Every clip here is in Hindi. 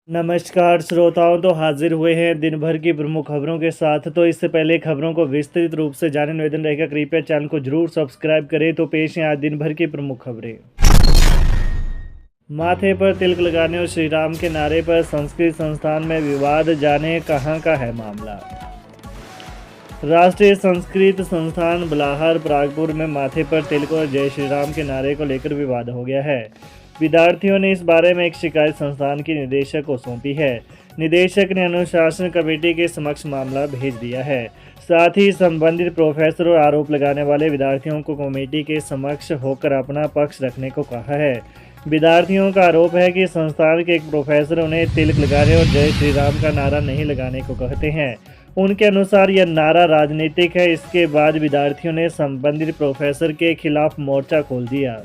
नमस्कार श्रोताओं, तो हाजिर हुए हैं दिन भर की प्रमुख खबरों के साथ। तो इससे पहले खबरों को विस्तृत रूप से जानने निवेदन रहेगा, कृपया चैनल को जरूर सब्सक्राइब करें। तो पेश हैं आज दिन भर की प्रमुख खबरें। माथे पर तिलक लगाने और श्री राम के नारे पर संस्कृत संस्थान में विवाद, जाने कहां का है मामला। राष्ट्रीय संस्कृत संस्थान बलाहर प्रागपुर में माथे पर तिलक और जय श्री राम के नारे को लेकर विवाद हो गया है। विद्यार्थियों ने इस बारे में एक शिकायत संस्थान की निदेशक को सौंपी है। निदेशक ने अनुशासन कमेटी के समक्ष मामला भेज दिया है। साथ ही संबंधित प्रोफेसर और आरोप लगाने वाले विद्यार्थियों को कमेटी के समक्ष होकर अपना पक्ष रखने को कहा है। विद्यार्थियों का आरोप है कि संस्थान के एक प्रोफेसर उन्हें तिलक लगाने और जय श्री राम का नारा नहीं लगाने को कहते हैं। उनके अनुसार यह नारा राजनीतिक है। इसके बाद विद्यार्थियों ने संबंधित प्रोफेसर के खिलाफ मोर्चा खोल दिया।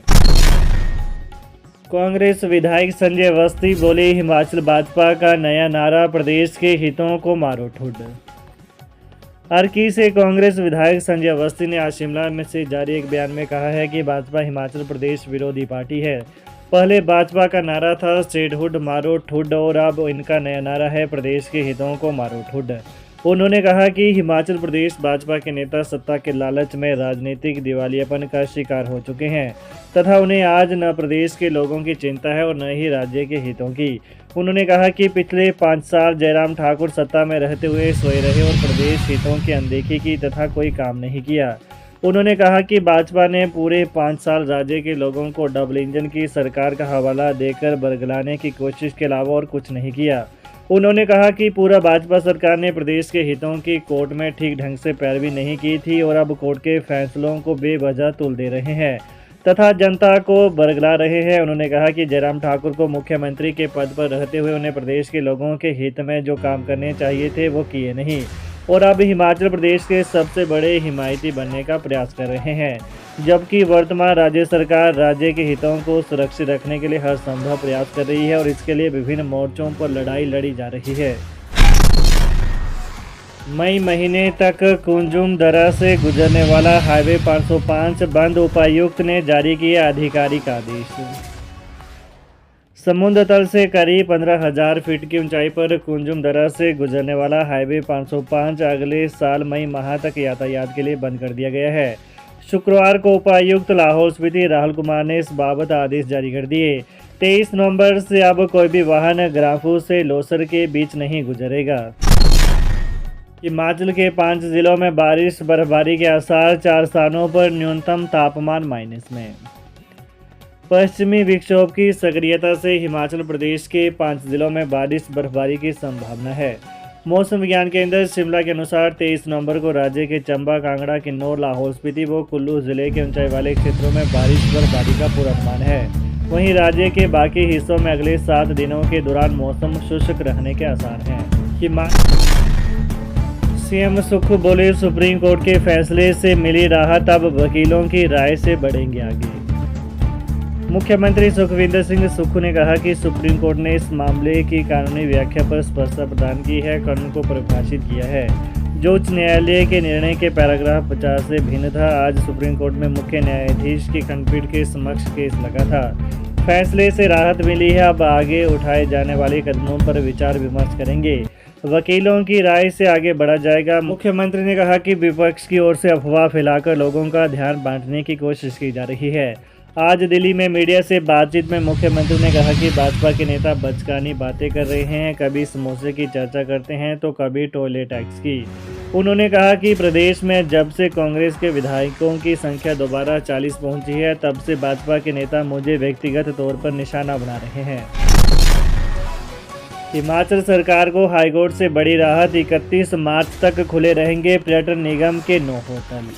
कांग्रेस विधायक संजय अवस्थी बोले, हिमाचल भाजपा का नया नारा, प्रदेश के हितों को मारो ठुड। अर्की से कांग्रेस विधायक संजय अवस्थी ने आज शिमला में से जारी एक बयान में कहा है कि भाजपा हिमाचल प्रदेश विरोधी पार्टी है। पहले भाजपा का नारा था स्टेटहुड मारो ठुड और अब इनका नया नारा है प्रदेश के हितों को मारो ठुड। उन्होंने कहा कि हिमाचल प्रदेश भाजपा के नेता सत्ता के लालच में राजनीतिक दिवालियापन का शिकार हो चुके हैं तथा उन्हें आज न प्रदेश के लोगों की चिंता है और न ही राज्य के हितों की। उन्होंने कहा कि पिछले 5 साल जयराम ठाकुर सत्ता में रहते हुए सोए रहे और प्रदेश हितों की अनदेखी की तथा कोई काम नहीं किया। उन्होंने कहा कि भाजपा ने पूरे 5 साल राज्य के लोगों को डबल इंजन की सरकार का हवाला देकर बरगलाने की कोशिश के अलावा और कुछ नहीं किया। उन्होंने कहा कि पूरा भाजपा सरकार ने प्रदेश के हितों की कोर्ट में ठीक ढंग से पैरवी नहीं की थी और अब कोर्ट के फैसलों को बेवजह तुल दे रहे हैं तथा जनता को बरगला रहे हैं। उन्होंने कहा कि जयराम ठाकुर को मुख्यमंत्री के पद पर रहते हुए उन्हें प्रदेश के लोगों के हित में जो काम करने चाहिए थे वो किए नहीं और अब हिमाचल प्रदेश के सबसे बड़े हिमायती बनने का प्रयास कर रहे हैं, जबकि वर्तमान राज्य सरकार राज्य के हितों को सुरक्षित रखने के लिए हर संभव प्रयास कर रही है और इसके लिए विभिन्न मोर्चों पर लड़ाई लड़ी जा रही है। मई महीने तक कुंजुम दर्रा से गुजरने वाला हाईवे 505 बंद, उपायुक्त ने जारी किया आधिकारिक आदेश। समुद्र तल से करीब 15,000 फीट की ऊंचाई पर कुंजुम दर्रा से गुजरने वाला हाईवे 505 अगले साल मई माह तक यातायात के लिए बंद कर दिया गया है। शुक्रवार को उपायुक्त लाहौल स्पीति राहुल कुमार ने इस बाबत आदेश जारी कर दिए। 23 नवंबर से अब कोई भी वाहन ग्राफू से लोसर के बीच नहीं गुजरेगा। हिमाचल के 5 जिलों में बारिश बर्फबारी के आसार, 4 स्थानों पर न्यूनतम तापमान माइनस में। पश्चिमी विक्षोभ की सक्रियता से हिमाचल प्रदेश के 5 जिलों में बारिश बर्फबारी की संभावना है। मौसम विज्ञान केंद्र शिमला के अनुसार 23 नवंबर को राज्य के चंबा, कांगड़ा, किन्नौर, लाहौल स्पीति व कुल्लू जिले के ऊंचाई वाले क्षेत्रों में बारिश बर्फबारी का पूर्वानुमान है। वहीं राज्य के बाकी हिस्सों में अगले 7 दिनों के दौरान मौसम शुष्क रहने के आसार हैं। सीएम सुक्खू बोले, सुप्रीम कोर्ट के फैसले से मिली राहत, अब वकीलों की राय से बढ़ेंगे आगे। मुख्यमंत्री सुखविंदर सिंह सुक्खू ने कहा कि सुप्रीम कोर्ट ने इस मामले की कानूनी व्याख्या पर स्पष्टता प्रदान की है, कानून को परिभाषित किया है, जो उच्च न्यायालय के निर्णय के पैराग्राफ 50 से भिन्न था। आज सुप्रीम कोर्ट में मुख्य न्यायाधीश की खंडपीठ के समक्ष केस लगा था। फैसले से राहत मिली है, अब आगे उठाए जाने वाले कदमों पर विचार विमर्श करेंगे, वकीलों की राय से आगे बढ़ा जाएगा। मुख्यमंत्री ने कहा कि विपक्ष की ओर से अफवाह फैलाकर लोगों का ध्यान बांटने की कोशिश की जा रही है। आज दिल्ली में मीडिया से बातचीत में मुख्यमंत्री ने कहा कि भाजपा के नेता बचकानी बातें कर रहे हैं, कभी समोसे की चर्चा करते हैं तो कभी टॉयलेट टैक्स की। उन्होंने कहा कि प्रदेश में जब से कांग्रेस के विधायकों की संख्या दोबारा 40 पहुंची है, तब से भाजपा के नेता मुझे व्यक्तिगत तौर पर निशाना बना रहे हैं। हिमाचल सरकार को हाईकोर्ट से बड़ी राहत, 31 मार्च तक खुले रहेंगे पर्यटन निगम के 9 होटल।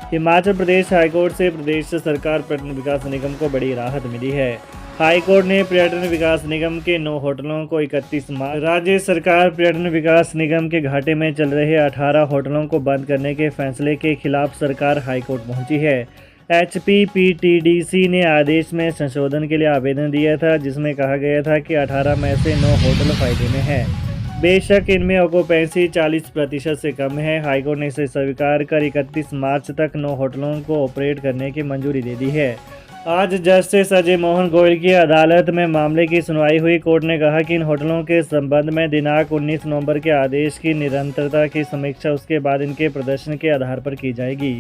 हिमाचल प्रदेश हाईकोर्ट से प्रदेश सरकार पर्यटन विकास निगम को बड़ी राहत मिली है। हाईकोर्ट ने पर्यटन विकास निगम के 9 होटलों को 31 मार्च, राज्य सरकार पर्यटन विकास निगम के घाटे में चल रहे 18 होटलों को बंद करने के फैसले के खिलाफ सरकार हाईकोर्ट पहुंची है। HPPTDC ने आदेश में संशोधन के लिए आवेदन दिया था, जिसमें कहा गया था कि 18 में से 9 होटल फायदे में हैं। बेशक इनमें ऑक्यूपेंसी 40% से कम है। हाईकोर्ट ने इसे स्वीकार कर 31 मार्च तक 9 होटलों को ऑपरेट करने की मंजूरी दे दी है। आज जस्टिस अजय मोहन गोयल की अदालत में मामले की सुनवाई हुई। कोर्ट ने कहा कि इन होटलों के संबंध में दिनांक 19 नवंबर के आदेश की निरंतरता की समीक्षा उसके बाद इनके प्रदर्शन के आधार पर की जाएगी।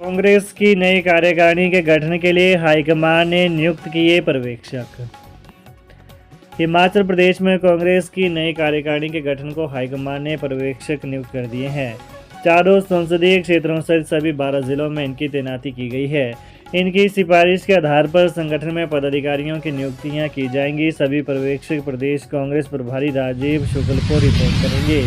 कांग्रेस की नई कार्यकारिणी के गठन के लिए हाईकमान ने नियुक्त किए पर्यवेक्षक। हिमाचल प्रदेश में कांग्रेस की नई कार्यकारिणी के गठन को हाईकमान ने पर्यवेक्षक नियुक्त कर दिए हैं। चारों संसदीय क्षेत्रों सहित सभी 12 जिलों में इनकी तैनाती की गई है। इनकी सिफारिश के आधार पर संगठन में पदाधिकारियों की नियुक्तियां की जाएंगी। सभी पर्यवेक्षक प्रदेश कांग्रेस प्रभारी राजीव शुक्ल को रिपोर्ट करेंगे।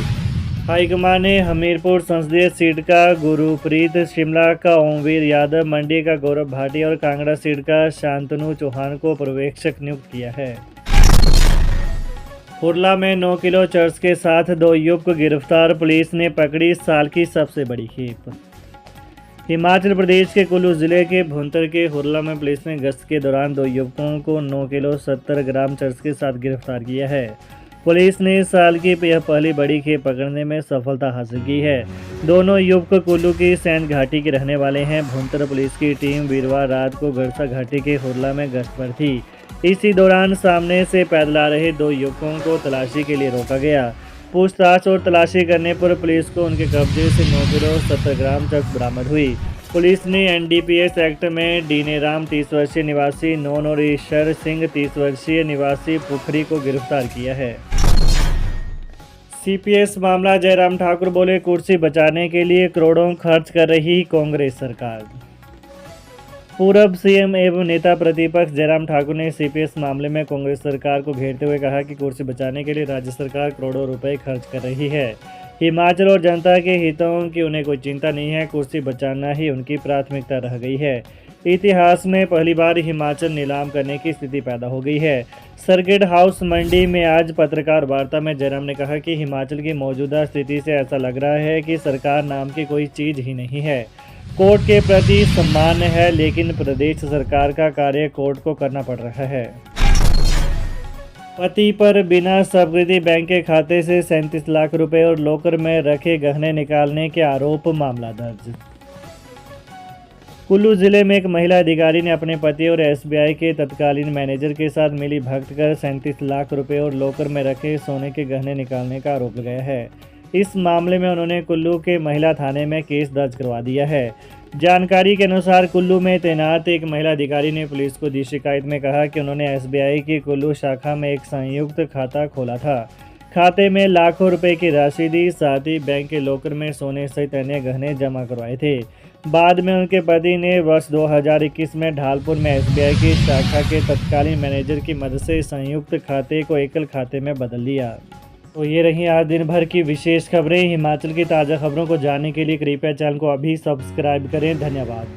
हाईकमान ने हमीरपुर संसदीय सीट का गुरुप्रीत, शिमला का ओमवीर यादव, मंडी का गौरव भाटिया और कांगड़ा सीट का शांतनु चौहान को पर्यवेक्षक नियुक्त किया है। हुरला में 9 किलो चरस के साथ 2 युवक गिरफ्तार, पुलिस ने पकड़ी साल की सबसे बड़ी खेप। हिमाचल प्रदेश के कुल्लू जिले के भुंतर के हुरला में पुलिस ने गश्त के दौरान 2 युवकों को 9 किलो 70 ग्राम चरस के साथ गिरफ्तार किया है। पुलिस ने साल की यह पहली बड़ी खेप पकड़ने में सफलता हासिल की है। दोनों युवक कुल्लू की सैंध घाटी के रहने वाले हैं। भुंतर पुलिस की टीम वीरवार रात को गड़सा घाटी के हुरला में गश्त पर थी। इसी दौरान सामने से पैदल आ रहे 2 युवकों को तलाशी के लिए रोका गया। पूछताछ और तलाशी करने पर पुलिस को उनके कब्जे से 9 किलो 70 ग्राम चरस बरामद हुई। पुलिस ने एनडीपीएस एक्ट में डीनेराम 30 वर्षीय निवासी नोन और ईश्वर सिंह 30 वर्षीय निवासी पुखरी को गिरफ्तार किया है। सीपीएस मामला, जयराम ठाकुर बोले कुर्सी बचाने के लिए करोड़ों खर्च कर रही कांग्रेस सरकार। पूर्व सीएम एवं नेता प्रतिपक्ष जयराम ठाकुर ने सीपीएस मामले में कांग्रेस सरकार को घेरते हुए कहा कि कुर्सी बचाने के लिए राज्य सरकार करोड़ों रुपए खर्च कर रही है। हिमाचल और जनता के हितों की उन्हें कोई चिंता नहीं है, कुर्सी बचाना ही उनकी प्राथमिकता रह गई है। इतिहास में पहली बार हिमाचल नीलाम करने की स्थिति पैदा हो गई है। सर्किट हाउस मंडी में आज पत्रकार वार्ता में जयराम ने कहा कि हिमाचल की मौजूदा स्थिति से ऐसा लग रहा है कि सरकार नाम की कोई चीज़ ही नहीं है। कोर्ट के प्रति सम्मान है, लेकिन प्रदेश सरकार का कार्य कोर्ट को करना पड़ रहा है। पति पर बिना स्वीकृति बैंक के खाते से 37 लाख रुपए और लॉकर में रखे गहने निकालने के आरोप, मामला दर्ज। कुल्लू जिले में एक महिला अधिकारी ने अपने पति और एसबीआई के तत्कालीन मैनेजर के साथ मिली भगत कर 37 लाख रुपए और लॉकर में रखे सोने के गहने निकालने का आरोप लगाया है। इस मामले में उन्होंने कुल्लू के महिला थाने में केस दर्ज करवा दिया है। जानकारी के अनुसार कुल्लू में तैनात एक महिला अधिकारी ने पुलिस को दी शिकायत में कहा कि उन्होंने एसबीआई की कुल्लू शाखा में एक संयुक्त खाता खोला था। खाते में लाखों रुपए की राशि दी, साथ ही बैंक के लॉकर में सोने सहित अन्य गहने जमा करवाए थे। बाद में उनके पति ने वर्ष 2021 में ढालपुर में एसबीआई की शाखा के तत्कालीन मैनेजर की मदद से संयुक्त खाते को एकल खाते में बदल लिया। तो ये रही आज दिन भर की विशेष खबरें। हिमाचल की ताज़ा खबरों को जानने के लिए कृपया चैनल को अभी सब्सक्राइब करें। धन्यवाद।